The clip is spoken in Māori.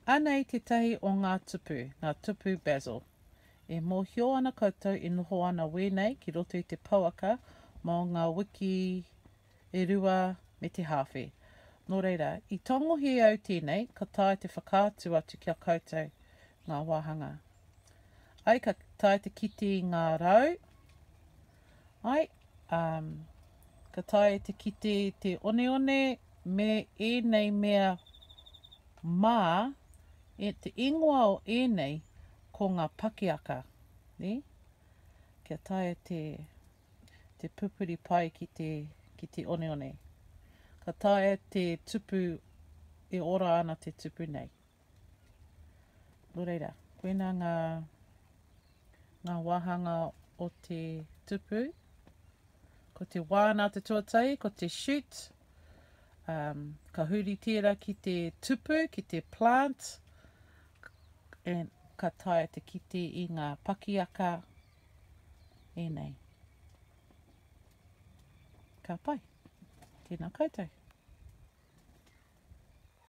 Anei te tahi o ngā tupu basil. E mōhio ana koutou I noho ana wēnei ki roto I te pauaka mō ngā wiki e rua me te hawhi. Nō reira, I tongohi au tēnei, ka tae te whakaatu atu kia koutou ngā wāhanga. Ai ka tae te kiti I ngā rau. Ai, ka tae te kiti te one me ēnei mea mā, te ingoa o ēnei ko ngā pakiaka. Ne? Kia tae te pupuri pai ki te one. Ka tae te tupu e ora ana te tupu nei. Nō reira, koena ngā wāhanga o te tupu. Ko te wāna te tuatai, ko te shoot. Ka huri tira ki te tupu, ki te plant. And ka tae te kiti I ngā pakiaka. E nei. Ka pai. Tēnā koutou.